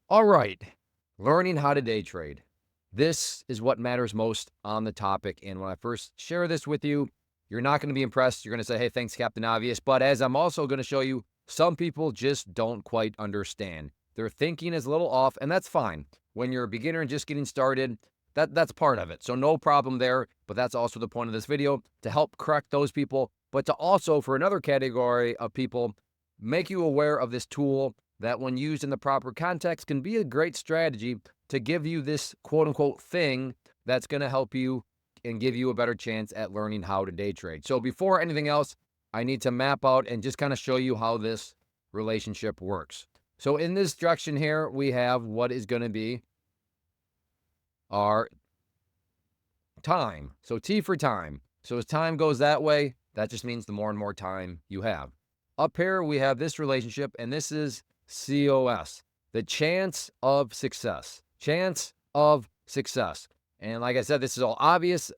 All right, learning how to day trade. This is what matters most on the topic. And when I first share this with you, you're not going to be impressed. You're going to say, hey, thanks, Captain Obvious. But as I'm also going to show you, some people just don't quite understand. Their thinking is a little off, and that's fine. When you're a beginner and just getting started, that's part of it. So no problem there. But that's also the point of this video, to help correct those people, but to also, for another category of people, make you aware of this tool that when used in the proper context can be a great strategy to give you this quote unquote thing that's going to help you and give you a better chance at learning how to day trade. So before anything else, I need to map out and just kind of show you how this relationship works. So in this direction here, we have what is going to be our time. So T for time. So as time goes that way, that just means the more and more time you have. Up here, we have this relationship, and this is COS, the chance of success. Chance of success. And like I said, this is all obvious,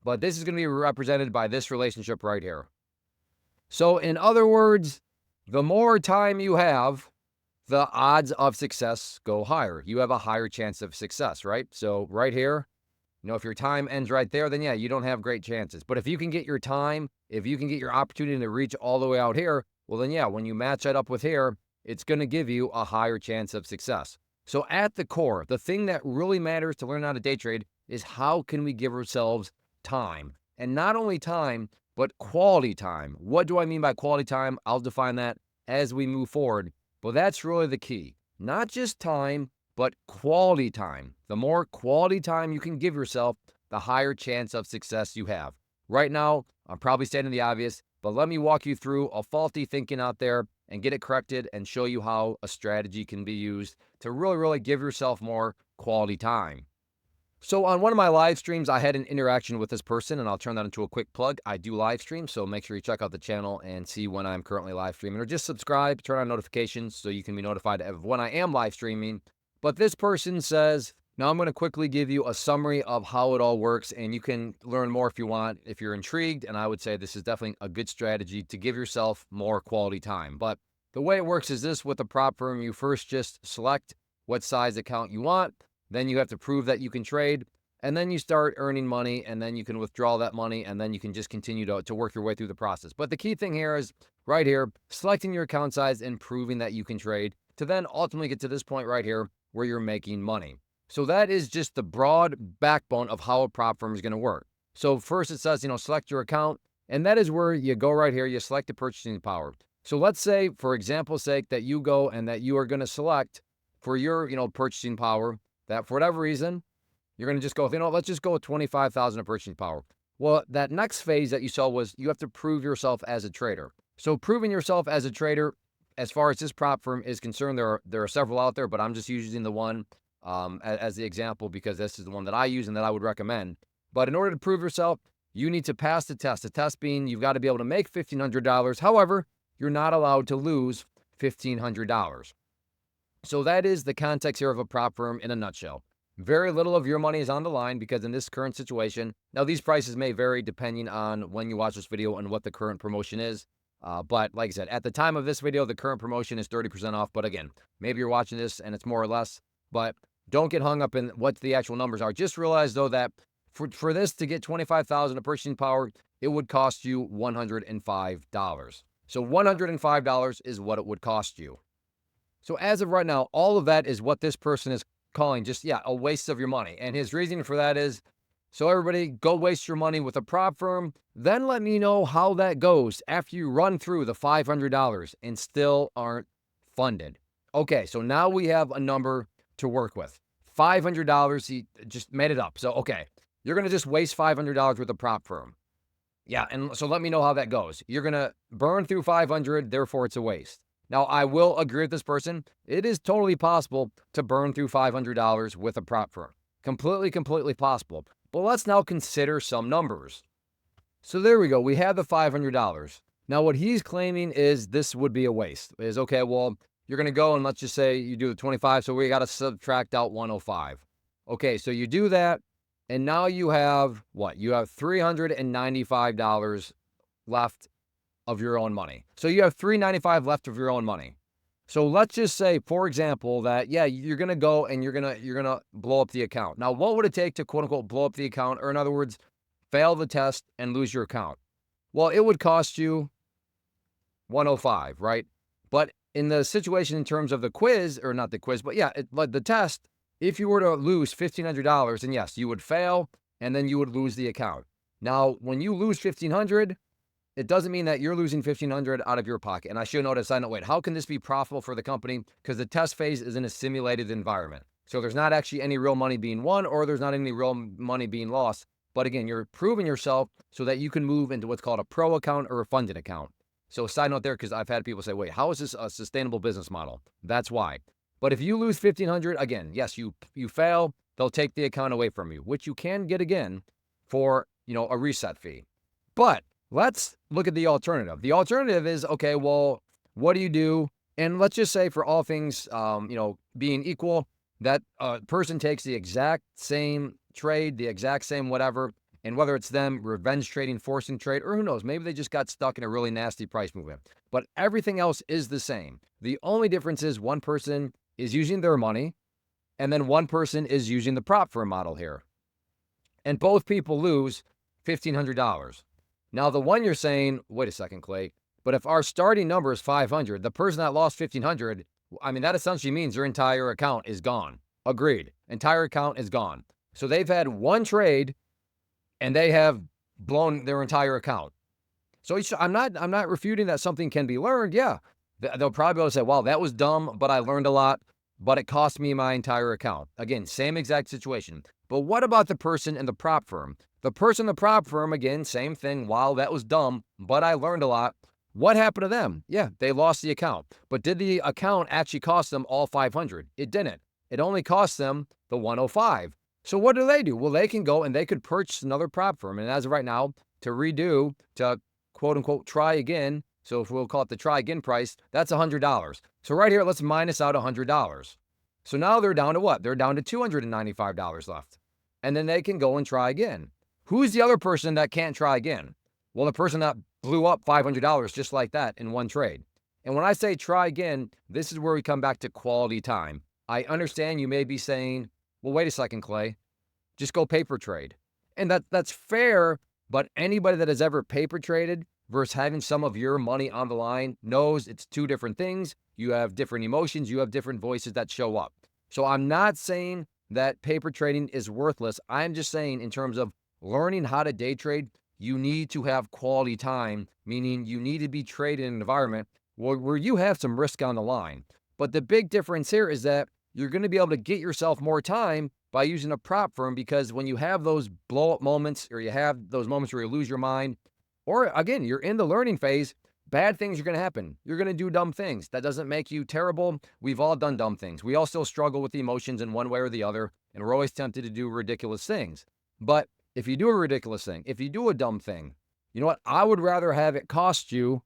but this is going to be represented by this relationship right here. So in other words, the more time you have, the odds of success go higher. You have a higher chance of success, right? So right here, if your time ends right there, then yeah, you don't have great chances. But if you can get your time, if you can get your opportunity to reach all the way out here, well then yeah, when you match that up with here, it's going to give you a higher chance of success. So at the core, the thing that really matters to learn how to day trade is how can we give ourselves time? And not only time, but quality time. What do I mean by quality time? I'll define that as we move forward. But that's really the key. Not just time, but quality time. The more quality time you can give yourself, the higher chance of success you have. Right now, I'm probably stating the obvious, but let me walk you through a faulty thinking out there and get it corrected and show you how a strategy can be used to really give yourself more quality time. So on one of my live streams, I had an interaction with this person, and I'll turn that into a quick plug. I do live stream, so make sure you check out the channel and see when I'm currently live streaming, or just subscribe, turn on notifications so you can be notified of when I am live streaming. But this person says, now I'm going to quickly give you a summary of how it all works, and you can learn more if you want, if you're intrigued. And I would say this is definitely a good strategy to give yourself more quality time. But the way it works is this: with a prop firm, you first just select what size account you want. Then you have to prove that you can trade, and then you start earning money, and then you can withdraw that money, and then you can just continue to work your way through the process. But the key thing here is right here, selecting your account size and proving that you can trade to then ultimately get to this point right here where you're making money. So that is just the broad backbone of how a prop firm is going to work. So first it says, select your account, and that is where you go right here, you select the purchasing power. So let's say, for example's sake, that you go and that you are going to select for your, purchasing power, that for whatever reason, you're going to just go, let's just go with 25,000 of purchasing power. Well, that next phase that you saw was you have to prove yourself as a trader. So proving yourself as a trader, as far as this prop firm is concerned, there are several out there, but I'm just using the one as the example because this is the one that I use and that I would recommend. But in order to prove yourself, you need to pass the test. The test being you've got to be able to make $1,500. However, you're not allowed to lose $1,500. So that is the context here of a prop firm in a nutshell. Very little of your money is on the line because in this current situation, now these prices may vary depending on when you watch this video and what the current promotion is. But like I said, at the time of this video, the current promotion is 30% off. But again, maybe you're watching this and it's more or less, but don't get hung up in what the actual numbers are. Just realize though that for this to get 25,000 of purchasing power, it would cost you $105. So $105 is what it would cost you. So as of right now, all of that is what this person is calling just, a waste of your money. And his reasoning for that is, so everybody go waste your money with a prop firm, then let me know how that goes after you run through the $500 and still aren't funded. Okay, so now we have a number to work with. $500, he just made it up. So, okay, you're going to just waste $500 with a prop firm. Yeah, and so let me know how that goes. You're going to burn through 500, therefore it's a waste. Now, I will agree with this person. It is totally possible to burn through $500 with a prop firm. Completely possible. But let's now consider some numbers. So there we go. We have the $500. Now, what he's claiming is this would be a waste. Is, okay, well, you're going to go and let's just say you do the 25, so we got to subtract out 105. Okay, so you do that, and now you have what? You have $395 left of your own money. So you have $395 left of your own money. So let's just say, for example, that yeah, you're gonna go and you're gonna blow up the account. Now, what would it take to quote unquote blow up the account, or in other words, fail the test and lose your account? Well, it would cost you 105, right? But in the situation in terms of the quiz, or not the quiz, but yeah, like the test, if you were to lose $1,500, then yes, you would fail and then you would lose the account. Now, when you lose 1,500, it doesn't mean that you're losing 1,500 out of your pocket. And I should note, I know, wait, how can this be profitable for the company? Because the test phase is in a simulated environment. So there's not actually any real money being won, or there's not any real money being lost. But again, you're proving yourself so that you can move into what's called a pro account or a funded account. So side note there, because I've had people say, wait, how is this a sustainable business model? That's why. But if you lose 1,500, again, yes, you fail, they'll take the account away from you, which you can get again for, a reset fee. But let's look at the alternative. The alternative is, okay, well, what do you do? And let's just say for all things, being equal, that person takes the exact same trade, the exact same whatever, and whether it's them revenge trading, forcing trade, or who knows, maybe they just got stuck in a really nasty price movement. But everything else is the same. The only difference is one person is using their money, and then one person is using the prop firm model here. And both people lose $1,500. Now, the one you're saying, wait a second, Clay, but if our starting number is 500, the person that lost 1,500, I mean, that essentially means their entire account is gone. Agreed. Entire account is gone. So they've had one trade and they have blown their entire account. So I'm not refuting that something can be learned. Yeah, they'll probably be able to say, "Wow, that was dumb, but I learned a lot, but it cost me my entire account." Again, same exact situation. But what about the person in the prop firm? The person in the prop firm, again, same thing. Wow, that was dumb, but I learned a lot. What happened to them? Yeah, they lost the account. But did the account actually cost them all 500? It didn't. It only cost them the 105. So what do? Well, they can go and they could purchase another prop firm. And as of right now, to quote unquote try again, so if we'll call it the try again price, that's $100. So right here, let's minus out $100. So now they're down to what? They're down to $295 left. And then they can go and try again. Who's the other person that can't try again? Well, the person that blew up $500 just like that in one trade. And when I say try again, this is where we come back to quality time. I understand you may be saying, well, wait a second, Clay, just go paper trade. And that's fair, but anybody that has ever paper traded versus having some of your money on the line knows it's two different things. You have different emotions. You have different voices that show up. So I'm not saying that paper trading is worthless. I'm just saying in terms of learning how to day trade, you need to have quality time, meaning you need to be trading in an environment where you have some risk on the line. But the big difference here is that you're going to be able to get yourself more time by using a prop firm, because when you have those blow up moments, or you have those moments where you lose your mind, or again, you're in the learning phase, bad things are going to happen. You're going to do dumb things. That doesn't make you terrible. We've all done dumb things. We all still struggle with the emotions in one way or the other, and we're always tempted to do ridiculous things. But if you do a ridiculous thing, if you do a dumb thing, you know what? I would rather have it cost you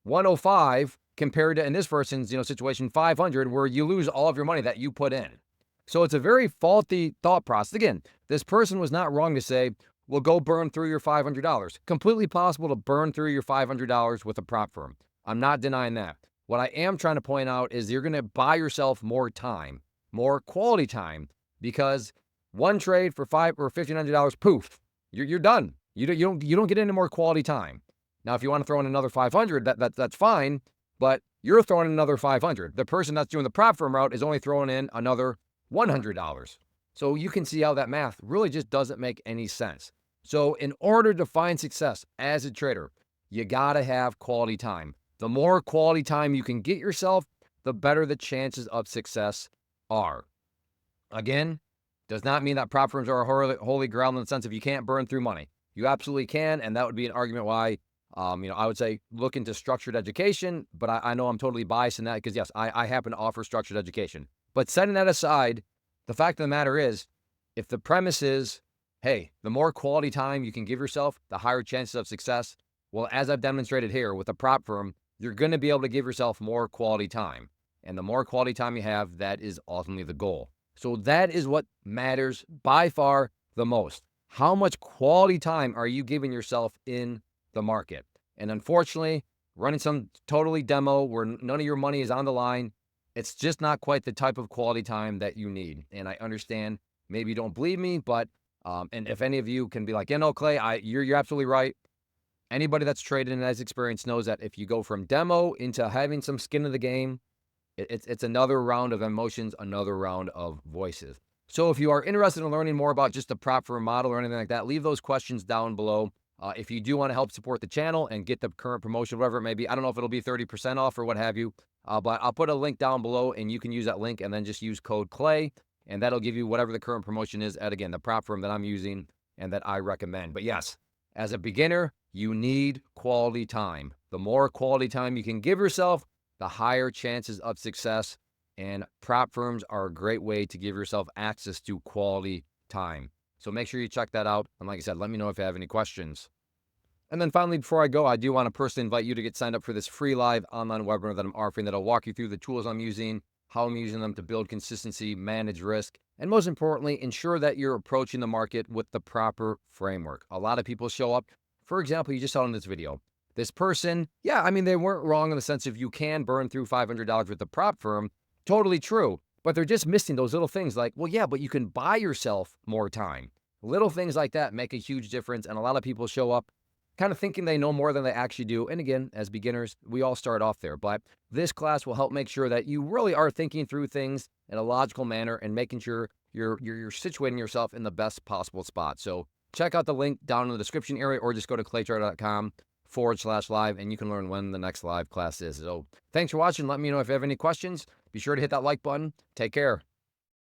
105 compared to, in this person's, situation, 500, where you lose all of your money that you put in. So it's a very faulty thought process. Again, this person was not wrong to say, well, go burn through your $500. Completely possible to burn through your $500 with a prop firm. I'm not denying that. What I am trying to point out is you're going to buy yourself more time, more quality time, because one trade for $500 or $1,500, poof, you're done. You don't get any more quality time. Now, if you want to throw in another 500, that's fine, but you're throwing in another 500. The person that's doing the prop firm route is only throwing in another $100. So you can see how that math really just doesn't make any sense. So in order to find success as a trader, you got to have quality time. The more quality time you can get yourself, the better the chances of success are. Again, does not mean that prop firms are a holy grail in the sense of you can't burn through money. You absolutely can, and that would be an argument why I would say look into structured education, but I know I'm totally biased in that because, yes, I happen to offer structured education. But setting that aside, the fact of the matter is, if the premise is, hey, the more quality time you can give yourself, the higher chances of success, well, as I've demonstrated here with a prop firm, you're going to be able to give yourself more quality time. And the more quality time you have, that is ultimately the goal. So that is what matters by far the most. How much quality time are you giving yourself in the market? And unfortunately, running some totally demo where none of your money is on the line, it's just not quite the type of quality time that you need. And I understand maybe you don't believe me, but and if any of you can be like, Clay, you're absolutely right. Anybody that's traded and has experience knows that if you go from demo into having some skin in the game, it's another round of emotions, another round of voices. So if you are interested in learning more about just the prop firm model or anything like that, leave those questions down below. If you do want to help support the channel and get the current promotion, whatever it may be, I don't know if it'll be 30% off or what have you, but I'll put a link down below and you can use that link and then just use code CLAY and that'll give you whatever the current promotion is at, again, the prop firm that I'm using and that I recommend. But yes, as a beginner, you need quality time. The more quality time you can give yourself, the higher chances of success. And prop firms are a great way to give yourself access to quality time. So make sure you check that out. And like I said, let me know if you have any questions. And then finally, before I go, I do want to personally invite you to get signed up for this free live online webinar that I'm offering that'll walk you through the tools I'm using, how I'm using them to build consistency, manage risk, and most importantly, ensure that you're approaching the market with the proper framework. A lot of people show up. For example, you just saw in this video, this person, yeah, I mean, they weren't wrong in the sense of you can burn through $500 with the prop firm. Totally true. But they're just missing those little things like, well, yeah, but you can buy yourself more time. Little things like that make a huge difference. And a lot of people show up kind of thinking they know more than they actually do. And again, as beginners, we all start off there. But this class will help make sure that you really are thinking through things in a logical manner and making sure you're situating yourself in the best possible spot. So check out the link down in the description area or just go to claytrader.com/live and you can learn when the next live class is. So thanks for watching. Let me know if you have any questions. Be sure to hit that like button. Take care.